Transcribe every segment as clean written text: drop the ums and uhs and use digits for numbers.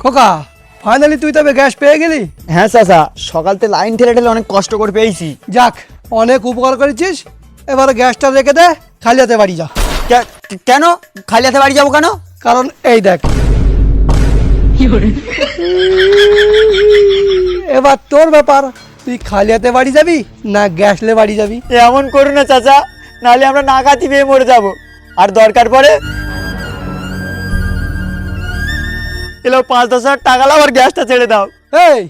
খোকা ফাইনালি তুই তবে গ্যাস পেয়ে গেলি? হ্যাঁ চাচা, সকালতে লাইন ঠেলে ঠেলে অনেক কষ্ট করে পেয়েছি। যাক, অনেক উপকার করেছিস। এবার গ্যাসটা রেখে দে, খালি হাতে বাড়ি যা। কেন খালি হাতে বাড়ি যাবো কেন? কারণ এই দেখ, এবার তোর ব্যাপার, তুই খালি হাতে বাড়ি যাবি না গ্যাস লে বাড়ি যাবি। এমন করো না চাচা, নাহলে আমরা নাকাতি পেয়ে মরে যাব। আর দরকার পড়ে এলো 5-10 হাজার টাকা লাও আর গ্যাসটা ছেড়ে দাও। এই,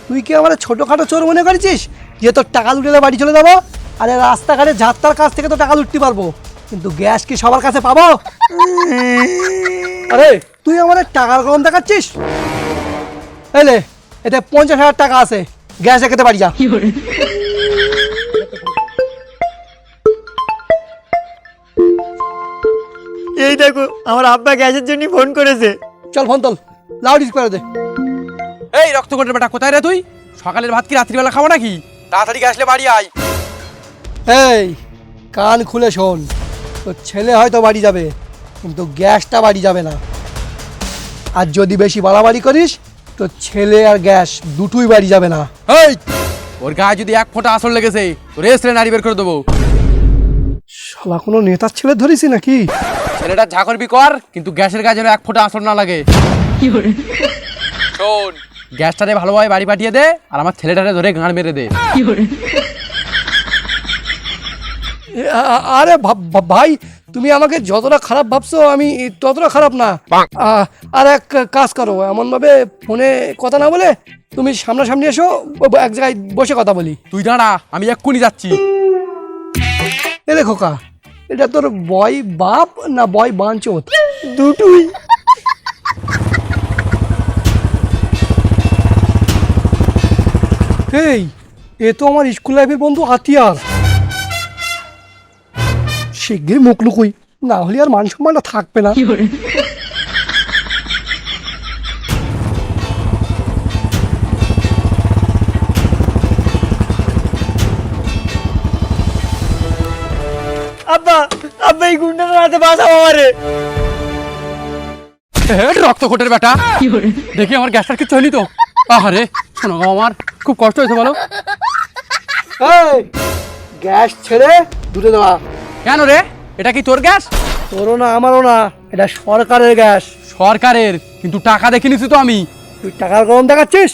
তুই কি আমার ছোটখাটো চোর মনে করেছিস যে তোর টাকা লুটেলে বাড়ি চলে যাবো? আরে রাস্তাঘাটে যাত্রার কাছ থেকে তো টাকা লুটতে পারবো, কিন্তু গ্যাস কি সবার কাছে পাবো? আরে তুই আমার টাকার গরম দেখাচ্ছিস? এলে এতে 50,000 টাকা আছে, গ্যাস রেখে বাড়ি যা। এই দেখো, আমার আব্বা গ্যাসের জন্য ফোন করেছে। চল ফোন তোল, লাউড স্পিকারে দে। এই রক্ত কোটের বেটা, কোথায় রে তুই? সকালের ভাত কি রাত্রিবেলা খাবো নাকি? তাড়াতাড়ি আসলে বাড়ি আয়। এই কান খুলে শোন, তোর ছেলে হয়তো বাড়ি যাবে, কিন্তু গ্যাসটা বাড়ি যাবে না। আর যদি বেশি বাড়াবাড়ি করিস, তোর ছেলে আর গ্যাস দুটোই বাড়ি যাবে না। এই, ওর গায়ে যদি 1 ফোঁটা আসর লেগেছে তোর রেস্টে নারী বের করে দেবো। শালা কোনো নেতার ছেলে ধরেছি নাকি? ছেলেটা যা করবি কর, কিন্তু গ্যাসের গায়ে যেন 1 ফোঁটা আসর না লাগে। শোন, গ্যাসটারে ভালোভাবে বাড়ি পাঠিয়ে দে, আর আমার ছেলেটারে ধরে গাঁড় মেরে দে। আরে ভাই, তুমি আমাকে যতটা খারাপ ভাবছো আমি ততটা খারাপ না। আর এক কাজ করো, এমন ভাবে ফোনে কথা না বলে তুমি সামনাসামনি এসো, এক জায়গায় বসে কথা বলি। তুই দাঁড়া, আমি এক্ষুনি যাচ্ছি। এ খোকা, এটা তোর বয় বাপ না বয় বাঞ্চোত? দুটোই। এই, এ তো আমার স্কুল লাইফের বন্ধু আতিয়ার। শিগগির মুখ লুকুই, না হলে আর মান সম্মানটা থাকবে না। আব্বা, আব্বা এই গুন্ডার হাতে বাঁচাও আমারে। রক্ত কোটের বেটা, দেখি আমার গ্যাসটার কিছু হয়নি তো? আহারে শোনো, আমার খুব কষ্ট হয়েছে বলো। এই, গ্যাস ছেড়ে দূরে দেওয়া। কেন রে, এটা কি তোর গ্যাস? তোরও না আমারও না, এটা সরকারের গ্যাস। সরকারের, কিন্তু টাকা দেখে নিছি তো আমি। তুই টাকার গরম দেখাচ্ছিস?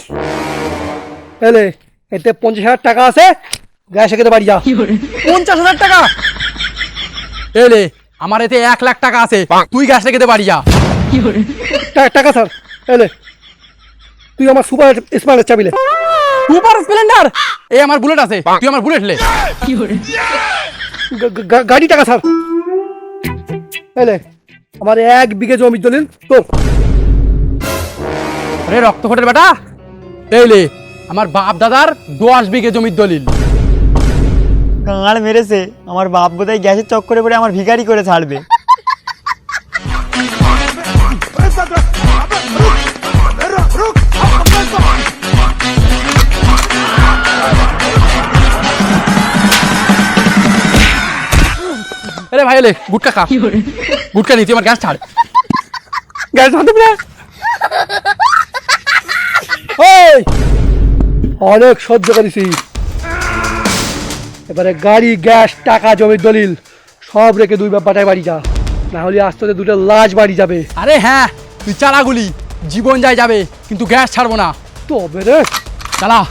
এলে এতে 50,000 টাকা আছে, গ্যাস রেখে বাড়ি যা। 50,000 টাকা? এলে আমার এতে 1 লাখ টাকা আছে, তুই গ্যাস রেখে দে বাড়ি যা। টাকা স্যার। এলে তুই আমার সুপার স্মার্টের চাবিলে। Super splendor? এই আমার বুলেট আছে, তুই আমার বুলেট লে। গাড়ি টাকা স্যার। এলে আমার 1 বিঘে জমির দলিল তো। আরে রক্ত কোটের বেটা, এইলে আমার বাপ দাদার 10 বিঘে জমির দলিল। গাঁড় মেরেছে, আমার বাপ বোধহয় গ্যাসের চক্করে পড়ে আমার ভিখারি করে ছাড়বে। আরে ভাই এলে, গুটকা খা। গুটকা নিতে আমার গ্যাস ছাড়। গ্যাস হাতে পেলে। এই, অনেক সহ্য করেছি, এবারে গাড়ি, গ্যাস, টাকা, জমির দলিল সব রেখে 2 ব্যাপারটায় বাড়ি যা, না হলে আস্তে আস্তে 2টা লাশ বাড়ি যাবে। আরে হ্যাঁ, তুই চালাগুলি, জীবন যায় যাবে, কিন্তু গ্যাস ছাড়বো না। তবে রে, চালা।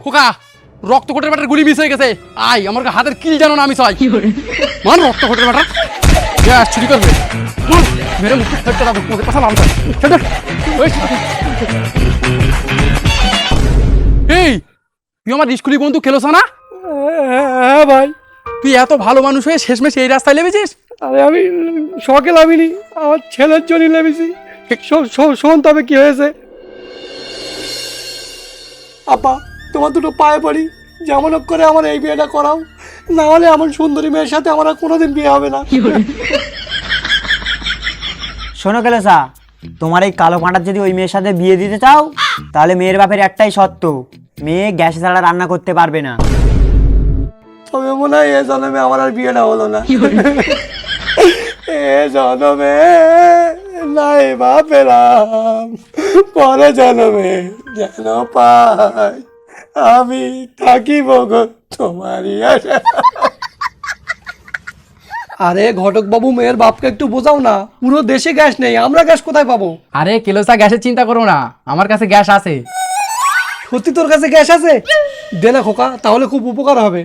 খোকা, রক্ত কোটের বেটার গুলি মিস হয়ে গেছে। আয়, আমার হাতের কিল জানো না আমি চাই। মান রক্ত কোটের বেটা, গ্যাস চুরি করবে। মান, মেরে মুখে ফেটে দাও, মুখে কথা লাল কর। এই, তুই আমার স্কুলি বন্ধু খেলোস না? হ্যাঁ ভাই। তুই এত ভালো মানুষ হয়ে শেষমেশ এই রাস্তায় নেমেছিস? আরে আমি শখে নামিনি, আমার ছেলের জন্য নেমেছি। শোন তবে কি হয়েছে। আপা, তোমার দুটো পায়ে পড়ি, যেমন হোক করে আমার এই বিয়েটা করাও, না হলে এমন সুন্দরী মেয়ের সাথে আমার আর কোনোদিন বিয়ে হবে না। শোনো কেলেসা, তোমার এই কালো পাঁটার যদি ওই মেয়ের সাথে বিয়ে দিতে চাও, তাহলে মেয়ের বাপের একটাই শর্ত, মেয়ে গ্যাস ছাড়া রান্না করতে পারবে না। তবে মনে হয় এ জন্মে আমার আর বিয়েটা হলো না। এ জন্মে নাই বা পেলাম, পরে জন্মে যেন পাই আমি থাকিব গো তোমারই আশা। আরে ঘটক বাবু, মেয়ের বাপকে একটু বোঝাও না, পুরো দেশে গ্যাস নেই, আমরা গ্যাস কোথায় পাবো? আরে কেলোসা, গ্যাসের চিন্তা করো না, আমার কাছে গ্যাস আছে। সত্যি তোর কাছে গ্যাস আছে? দে না খোকা, তাহলে খুব উপকার হবে।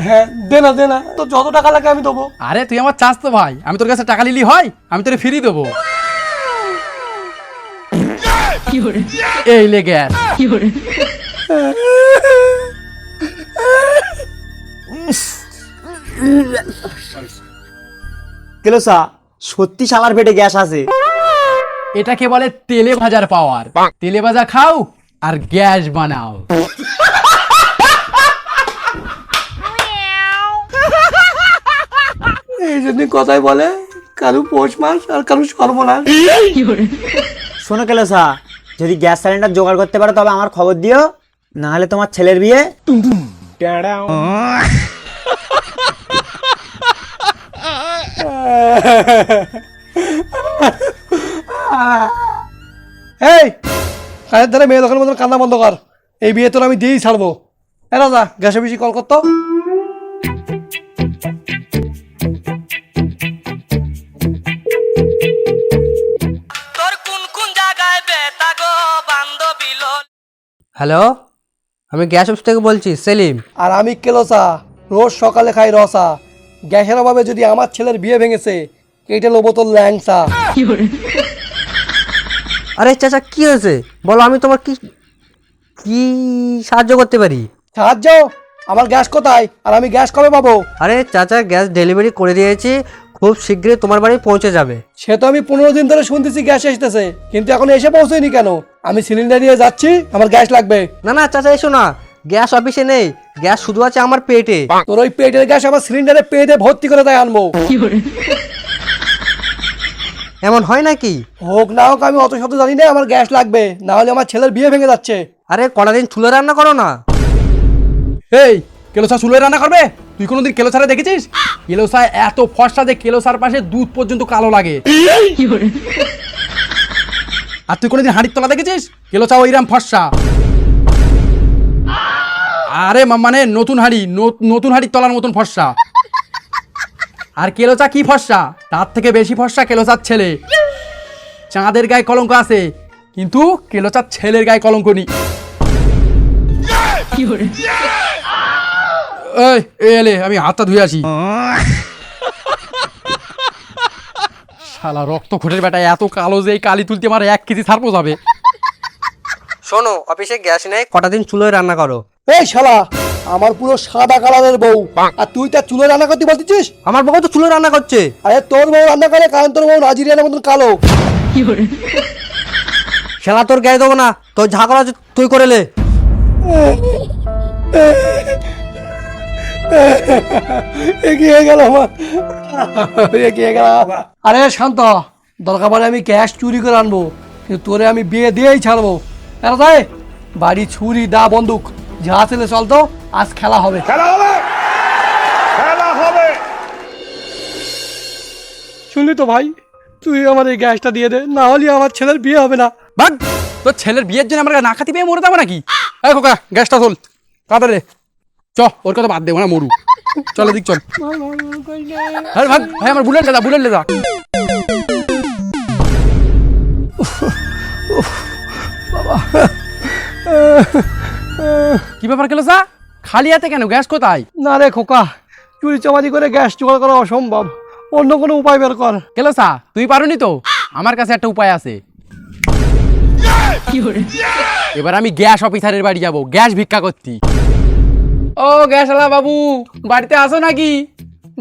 হ্যাঁ দে না, তো যত টাকা লাগে আমি দেবো। আরে তুই আমার চাস তো ভাই, আমি তোর কাছে টাকা নিলি হয়, আমি তোরে ফ্রি দেবো। এই লে গ্যাস। কেলোসা, সত্যি শালার পেটে গ্যাস আছে। এটাকে বলে তেলে ভাজার পাওয়ার। তেলে ভাজা খাও আর গ্যাস বানাও। এই জন্য কথাই বলে কারু পৌষ মাস আর কারু সর্বনাশ। শোনো কেলোসা, যদি গ্যাস সিলিন্ডার জোগাড় করতে পারো তবে আমার খবর দিও, না হলে তোমার ছেলের বিয়ে। এই কাজের ধারে মেয়ে দোকানের মতন কান্না বন্ধ কর, এই বিয়ে তোর আমি দিয়েই ছাড়বো। এ রাজা, গ্যাসে বেশি কল করতো। হ্যালো, আমি গ্যাস অফিস থেকে বলছি, সেলিম। আর আমি কেলোসা, রোজ সকালে খাই রসা। গ্যাসের অভাবে যদি আমার ছেলের বিয়ে ভেঙেছে, কেটে নেবো তোর ল্যাংসা। আরে চাচা, কি হয়েছে বলো, আমি তোমার কি কি সাহায্য করতে পারি? সাহায্য? আমার গ্যাস কোথায় আর আমি গ্যাস কবে পাবো? আরে চাচা, গ্যাস ডেলিভারি করে দিয়েছি, খুব শীঘ্রই তোমার বাড়ি পৌঁছে যাবে। সে তো আমি 15 দিন ধরে শুনতেছি গ্যাস আসতেছে, কিন্তু এখন এসে পৌঁছয়নি কেন? আমি সিলিন্ডার নিয়ে যাচ্ছি, আমার গ্যাস লাগবে। না না চাচা, এসো না, গ্যাস অফিসে নেই, গ্যাস শুধু আছে আমার পেটে। তোর ওই পেটের গ্যাস আমার সিলিন্ডারে পেটে ভর্তি করে তাই আনবো। এমন হয় নাকি? হোক না হোক আমি অত শত জানি না, আমার গ্যাস লাগবে, না হলে আমার ছেলের বিয়ে ভেঙে যাচ্ছে। আরে কটা দিন চুলে রান্না করো না। এই কেলোসা চুলোয় রান্না করবে? তুই কোনোদিন কেলোসারে দেখেছিস? কেলোসা এত ফর্সা যে কেলোসার পাশে দুধ পর্যন্ত কালো লাগে। আর তুই কোনোদিন হাঁড়ির তলা দেখেছিস? কেলোসা ওইরাম ফর্সা। আরে মানে নতুন হাঁড়ির তলার মতন ফর্সা। আর কেলোসা কি ফর্সা, তার থেকে বেশি ফর্সা কেলোসার ছেলে। চাঁদের গায়ে কলঙ্ক আছে, কিন্তু কেলোসার ছেলের গায়ে কলঙ্ক নেই। এই এলে, আমি হাতটা ধুয়ে আসি। শালা রক্ত খোটের বেটা এত কালো যে এই কালি তুলতে আমার 1 কেজি ছাড়পো যাবে। শোনো, অফিসে গ্যাস নেই, কটা দিন চুলোয় রান্না করো। এই শালা, আমার পুরো সাদা কালারের বউ, আর তুই তার চুলে রান্না করতে বলতেছিস? আমার বউ তো চুলোয় রান্না করছে। আরে তোর বউ রান্না করে, কারণ তোর বউ নাজিরিয়ানের মতন কালো। খেলা তোর গায়ে দেবো না, তোর ঝাঁকড়া আছে তুই করে লে। এগিয়ে গেল আমার, এগিয়ে গেল। আরে শান্ত, দরকার পড়ে আমি গ্যাস চুরি করে আনবো, কিন্তু তোরে আমি বিয়ে দিয়েই ছাড়বো। এরা তাই বাড়ি ছুরি দা বন্দুক যা ছেলে চলতো, আজ খেলা হবে। শুনলি তো ভাই, তুই আমার এই গ্যাসটা দিয়ে দে, না হলে আমার ছেলের বিয়ে হবে না। ভাগ, তোর ছেলের বিয়ের জন্য আমরা না খাতি পেয়ে মরে যাবো নাকি? এই খোকা, গ্যাসটা চল তাড়াতাড়ি। চ, ওর কথা বাদ দেবো না, মরু। চল এদিক চল। আরে ভাগ ভাই, আমার বুলেট লেদা। কি ব্যাপার কেলোসা, খালি হাতে কেন? গ্যাস কোথায়? না রে খোকা, চুরি চামারি করে গ্যাস জোগাড় করা অসম্ভব, অন্য কোনো উপায় বের কর। কেলোসা, তুই পারোনি তো? আমার কাছে একটা উপায় আছে। এবার আমি গ্যাস অফিসারের বাড়ি যাব গ্যাস ভিক্ষা করতে। ও গ্যাসওয়ালা বাবু, বাড়িতে আসো নাকি?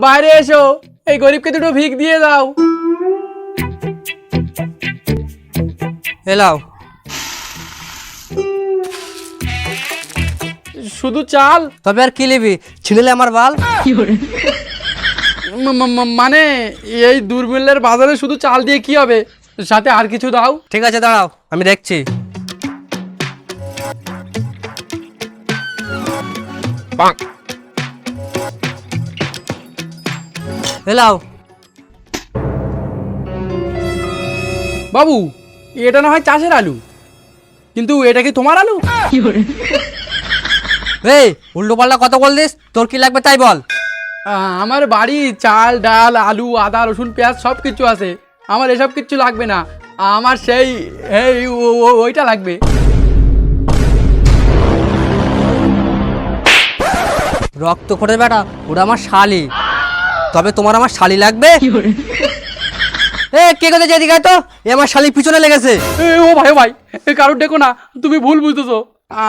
বাইরে এসো, এই গরিবকে দুটো ভিক দিয়ে দাও। এলাও। শুধু চাল? তবে আর কি নিবি, ছিঁড়লে আমার বাল। মানে এই দুর্মূল্যের বাজারে শুধু চাল দিয়ে কি হবে, সাথে আর কিছু দাও। ঠিক আছে, দাঁড়াও, আমি দেখছি। এলাও। বাবু, এটা না হয় চাষের আলু, কিন্তু এটা কি তোমার আলু? এই উল্টো পাল্টা কথা বলছিস, তোর কি লাগবে তাই বল। আমার বাড়ি চাল ডাল আলু আদা রসুন পেঁয়াজ সব কিছু আছে, আমার এসব কিচ্ছু লাগবে না, আমার সেই এই ওইটা লাগবে। রক্ত করে বেটা, ওটা আমার শালি, তবে তোমার আমার শালি লাগবে। এ কে কোথায় যেদিকে তো, এ আমার শালির পিছনে লেগেছে। ও ভাই কারোর ডেকো না, তুমি ভুল বুঝতেছো,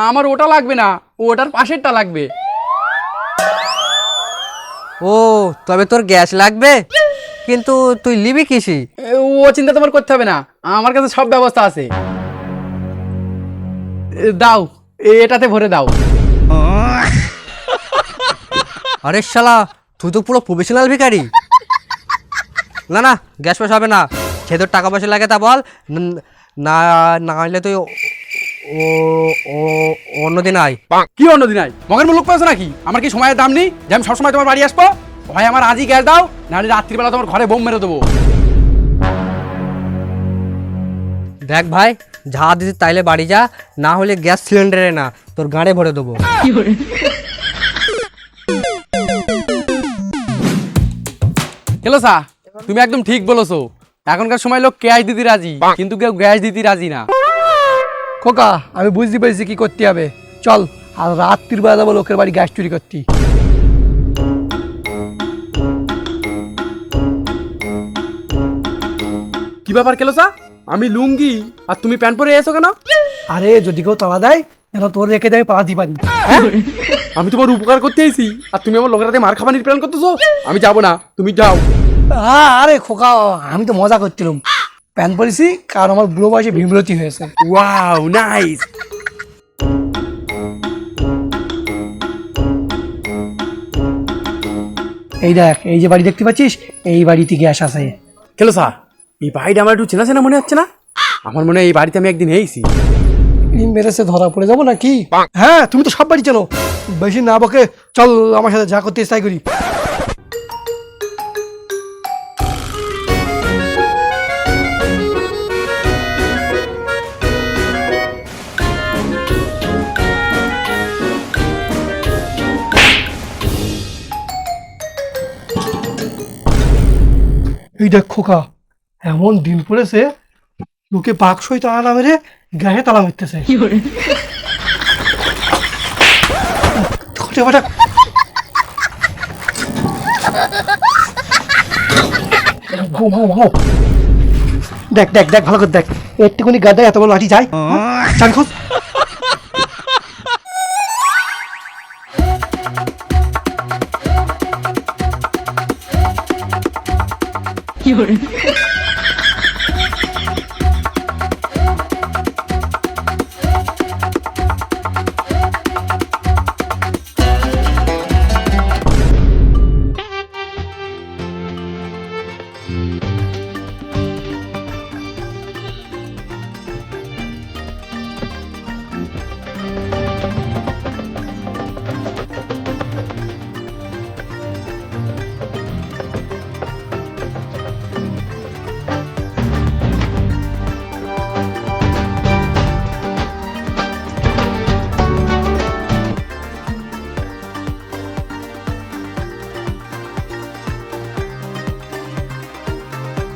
আমার ওটা লাগবে না, ওটার পাশেরটা লাগবে। ও তবে তোর গ্যাস লাগবে, কিন্তু তুই লিবি কিসি? ও চিন্তা তোমার করতে হবে না, আমার কাছে সব ব্যবস্থা আছে। দাও, এটাতে ভরে দাও। আরে শালা, তুই তো পুরো প্রফেশনাল ভিখারি। না না, গ্যাস পয়সা হবে না, সে তোর টাকা পয়সা লাগে তা বল, না না হলে তুই অন্যদিন আয়। কি অন্যদিন আয়? মগের মুলুক পেয়েছো নাকি? আমার কি সময়ের দাম নেই যে আমি সবসময় তোমার বাড়ি আসবো? ভাই আমার আজই গ্যাস দাও, নাহলে রাত্রিবেলা তোমার ঘরে বোম মেরে দেবো। দেখ ভাই, যা দিদি তাইলে বাড়ি যা, না হলে গ্যাস সিলিন্ডারে না তোর গাঁড়ে ভরে দেবো। হ্যালো স্যার, তুমি একদম ঠিক বলেছো, এখনকার সময় লোক ক্যাশ দিতে রাজি, কিন্তু কেউ গ্যাস দিতে রাজি না। খোকা, আমি বুঝতে পেরেছি কি করতে হবে। চল, আর রাত্রির বেলা যাবো লোকের বাড়ি গ্যাস চুরি করতে। কি ব্যাপার কেলো স্যার, আমি লুঙ্গি আর তুমি প্যান্ট পরে এসো কেন? আরে যদি কেউ তাড়া দেয়, যেন তোর রেখে দেয় পালাতে পারি। আমি তোমার উপকার করতে এসেছি, আর তুমি আমার লোকের হাতে মার খাবানির প্ল্যান করতেছো। আমি যাবো না, তুমি যাও। আরে খোকা, আমি তো মজা করছিলাম। প্যান্ট পরেছি কারণ আমার বুড়ো বয়সে বিমরতি হয়েছে। Wow nice. এই দেখ, এই যে বাড়ি দেখতে পাচ্ছিস, এই বাড়িতে গ্যাস আছে। কেলো স্যার, এই বাড়িটা আমার একটু চেনা চেনা মনে হচ্ছে না? আমার মনে হয় এই বাড়িতে আমি একদিন এসেছি। মেরেছে ধরা পড়ে যাবো নাকি? হ্যাঁ, তুমি তো সব বাড়ি চেনো, বেশি না বকে চল আমার সাথে যা করতে তাই করি। এই দেখ খোকা, এমন দিন পড়েছে লোকে বাক্সই তালা না মেরে গায়ে তালা মারতেছে। দেখ দেখ দেখ, ভালো করে দেখ, একটুখানি গাদায় এত বড় লাঠি যায়। চান খোঁজ।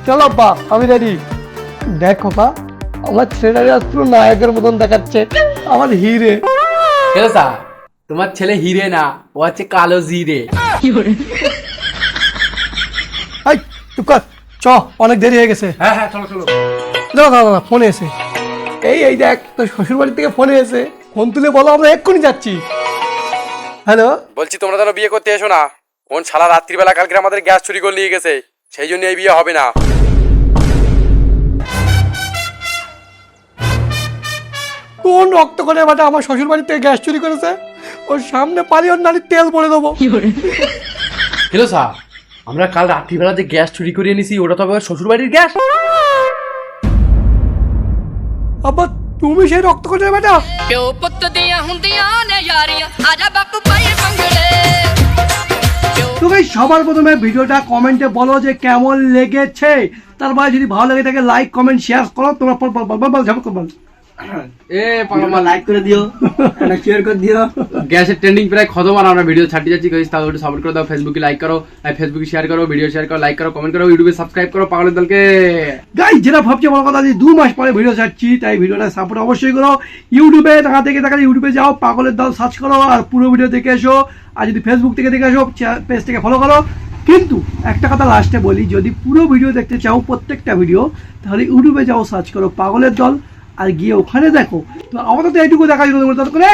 চলো আব্বা, আমি রেডি। দেখ খোকা, আমার ছেলেটারে আজ পুরো নায়কের মতন দেখাচ্ছে, আমার হিরে। কেলো স্যার, তোমার ছেলে হিরে না, ও হচ্ছে কালো জিরে। এই চুপ কর, চ, অনেক দেরি হয়ে গেছে। হ্যাঁ হ্যাঁ, চলো চলো। দাঁড়া দাঁড়া দাঁড়া, ফোনে এসে। এই দেখ, তোর শ্বশুর বাড়ি থেকে ফোনে এসে। ফোন তুলে বলো আমরা এক্ষুনি যাচ্ছি। হ্যালো, বলছি তোমরা যেন বিয়ে করতে এসো না, কোন সারা রাত্রিবেলা কালকে আমাদের গ্যাস চুরি করে নিয়ে গেছে, সেই জন্য এই বিয়ে হবে না। কোন রক্ত করে বাটা আমার শ্বশুর বাড়ি থেকে গ্যাস চুরি করেছে? ওর সামনে পালি ওর নারীর তেল পড়ে দেবো। কেলো স্যার, আমরা কাল রাত্রিবেলা যে গ্যাস চুরি করে এনেছি ওটা তো আবার শ্বশুর বাড়ির গ্যাস। আবার তুমি সেই রক্ত করে বেটা? ਪਿਓ ਪੁੱਤ ਦੀਆਂ ਹੁੰਦੀਆਂ ਨੇ ਯਾਰੀਆਂ ਆਜਾ ਬਾਪੂ ਪਾਈ ਪੰਗੜੇ তোকে এই সবার প্রথমে ভিডিওটা কমেন্টে বলো যে কেমন লেগেছে, তারপরে যদি ভালো লেগে থাকে লাইক কমেন্ট শেয়ার করো। তোমরা বল এ পাগলা লাইক করে দিও, একটা শেয়ার করে দিও। গ্যাসের ট্রেন্ডিং প্রায় খতম, আর আমরা ভিডিও ছাড়তে যাচ্ছি গাইস, তাহলে একটু সাপোর্ট করে দাও। ফেসবুকে লাইক করো, ফেসবুকে শেয়ার করো, ভিডিও শেয়ার করো, লাইক করো, কমেন্ট করো, ইউটিউবে সাবস্ক্রাইব করো পাগলের দলকে। গাইস যেটা ভাবছে বড় কথা যে 2 মাস পরে ভিডিও ছাড়ছি, তাই ভিডিওটা সাপোর্ট অবশ্যই করো। ইউটিউবে দেখা থেকে ইউটিউবে যাও, পাগলের দল সার্চ করো আর পুরো ভিডিও দেখে এসো। আর যদি ফেসবুক থেকে দেখে এসো, পেজটাকে ফলো করো। কিন্তু একটা কথা লাস্টে বলি, যদি পুরো ভিডিও দেখতে চাও প্রত্যেকটা ভিডিও, তাহলে ইউটিউবে যাও, সার্চ করো পাগলের দল আর গিয়ে ওখানে দেখো। তো আমাদের তো এইটুকু দেখা জন্য করে